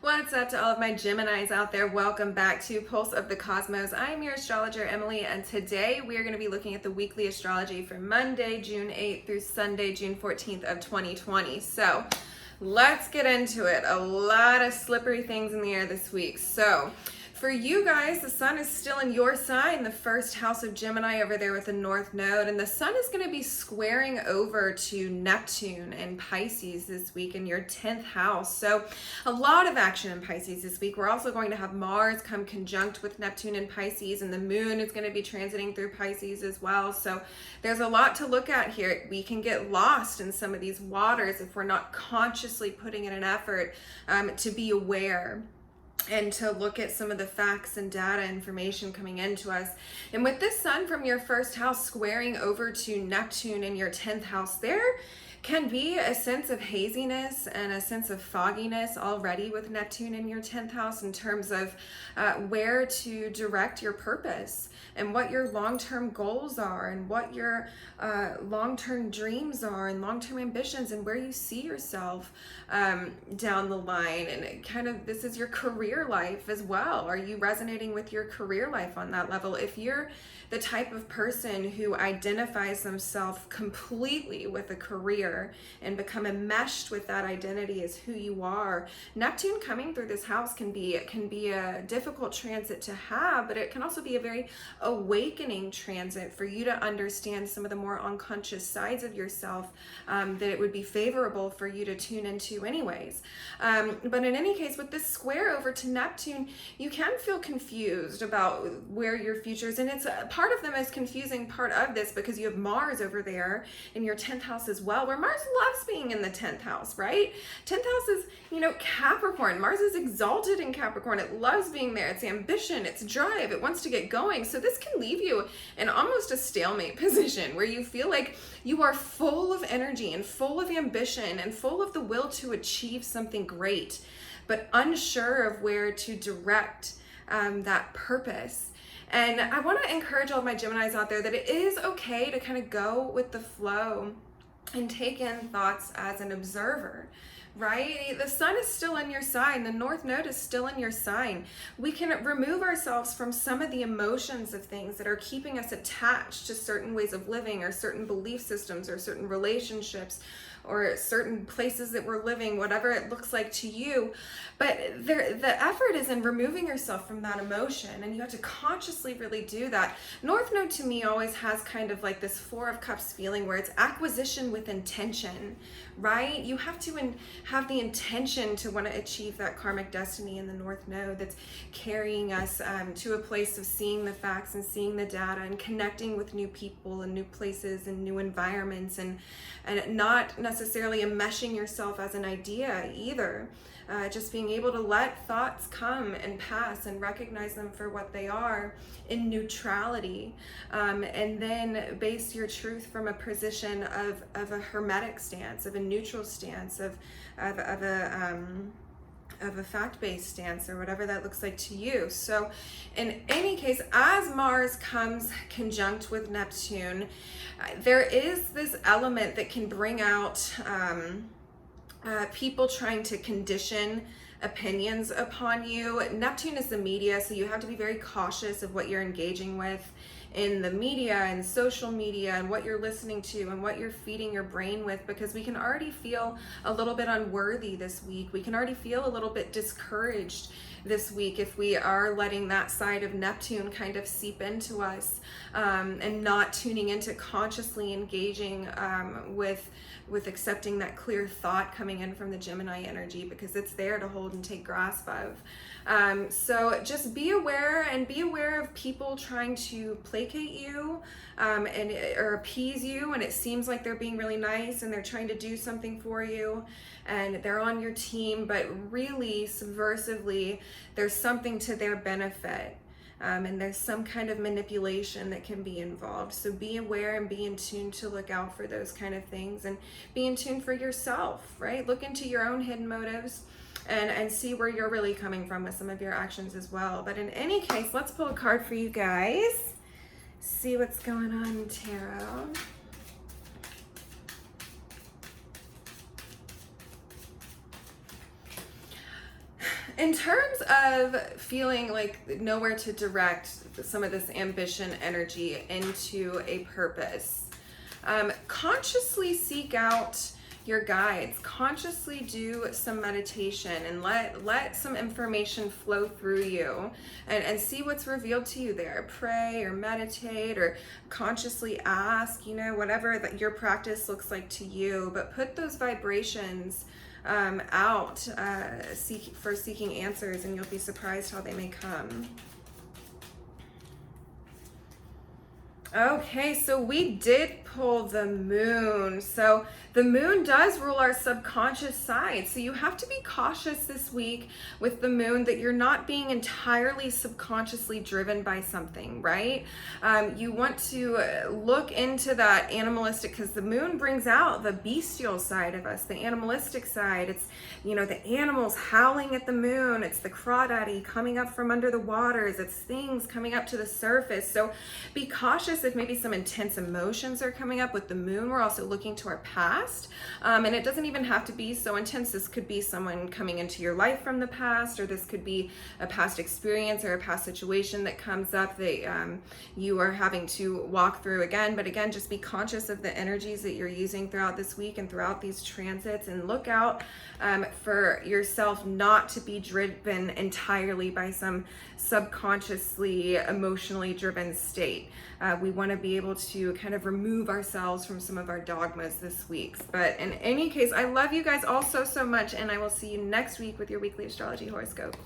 What's up to all of my Geminis out there? Welcome back to Pulse of the Cosmos. I'm your astrologer, Emily, and today we are going to be looking at the weekly astrology for Monday, June 8th through Sunday, June 14th of 2020. So let's get into it. A lot of slippery things in the air this week. So for you guys, the sun is still in your sign, the first house of Gemini over there with the North Node, and the sun is going to be squaring over to Neptune and Pisces this week in your 10th house. So a lot of action in Pisces this week. We're also going to have Mars come conjunct with Neptune and Pisces, and the moon is going to be transiting through Pisces as well. So there's a lot to look at here. We can get lost in some of these waters if we're not consciously putting in an effort to be aware and to look at some of the facts and data information coming into us. And with this sun from your first house squaring over to Neptune in your 10th house, there can be a sense of haziness and a sense of fogginess already with Neptune in your 10th house in terms of where to direct your purpose and what your long-term goals are and what your long-term dreams are and long-term ambitions and where you see yourself down the line. And it kind of, this is your career life as well. Are you resonating with your career life on that level? If you're the type of person who identifies themselves completely with a career and become enmeshed with that identity as who you are, Neptune coming through this house can be a difficult transit to have, but it can also be a very awakening transit for you to understand some of the more unconscious sides of yourself that it would be favorable for you to tune into anyways. But in any case, with this square over to Neptune, you can feel confused about where your future is, and it's part of the most confusing part of this because you have Mars over there in your 10th house as well, where Mars loves being in the 10th house, right? 10th house is, Capricorn. Mars is exalted in Capricorn. It loves being there. It's ambition, it's drive, it wants to get going. So this can leave you in almost a stalemate position where you feel like you are full of energy and full of ambition and full of the will to achieve something great, but unsure of where to direct that purpose. And I want to encourage all of my Geminis out there that it is okay to kind of go with the flow and take in thoughts as an observer, right? The sun is still in your sign. The North Node is still in your sign. We can remove ourselves from some of the emotions of things that are keeping us attached to certain ways of living or certain belief systems or certain relationships or certain places that we're living, whatever it looks like to you. But the effort is in removing yourself from that emotion, and you have to consciously really do that. North Node to me always has kind of like this Four of Cups feeling where it's acquisition with intention, right? You have to have the intention to want to achieve that karmic destiny in the North Node that's carrying us to a place of seeing the facts and seeing the data and connecting with new people and new places and new environments and not necessarily enmeshing yourself as an idea either. Just being able to let thoughts come and pass and recognize them for what they are in neutrality, and then base your truth from a position of a hermetic stance, of a neutral stance, of a fact-based stance, or whatever that looks like to you. So in any case, as Mars comes conjunct with Neptune, there is this element that can bring out people trying to condition opinions upon you. Neptune is the media, so you have to be very cautious of what you're engaging with in the media and social media and what you're listening to and what you're feeding your brain with, because we can already feel a little bit unworthy this week. We can already feel a little bit discouraged this week if we are letting that side of Neptune kind of seep into us and not tuning into consciously engaging with accepting that clear thought coming in from the Gemini energy, because it's there to hold and take grasp of. So just be aware, and be aware of people trying to placate you or appease you, and it seems like they're being really nice and they're trying to do something for you and they're on your team, but really subversively there's something to their benefit. And there's some kind of manipulation that can be involved. So be aware and be in tune to look out for those kind of things, and be in tune for yourself, right? Look into your own hidden motives and see where you're really coming from with some of your actions as well. But in any case, let's pull a card for you guys. See what's going on in tarot. In terms of feeling like nowhere to direct some of this ambition energy into a purpose, consciously seek out your guides, consciously do some meditation and let some information flow through you and see what's revealed to you there. Pray or meditate or consciously ask, whatever that your practice looks like to you, but put those vibrations out for seeking answers, and you'll be surprised how they may come. Okay, so we did pull the moon. So the moon does rule our subconscious side. So you have to be cautious this week with the moon that you're not being entirely subconsciously driven by something, right? You want to look into that animalistic, because the moon brings out the bestial side of us, the animalistic side. It's, the animals howling at the moon. It's the crawdaddy coming up from under the waters. It's things coming up to the surface. So be cautious if maybe some intense emotions are coming up with the moon. We're also looking to our past, and it doesn't even have to be so intense. This could be someone coming into your life from the past, or this could be a past experience or a past situation that comes up that you are having to walk through again. But again, just be conscious of the energies that you're using throughout this week and throughout these transits, and look out for yourself not to be driven entirely by some subconsciously emotionally driven state. We want to be able to kind of remove ourselves from some of our dogmas this week. But in any case, I love you guys all so much, and I will see you next week with your weekly astrology horoscope.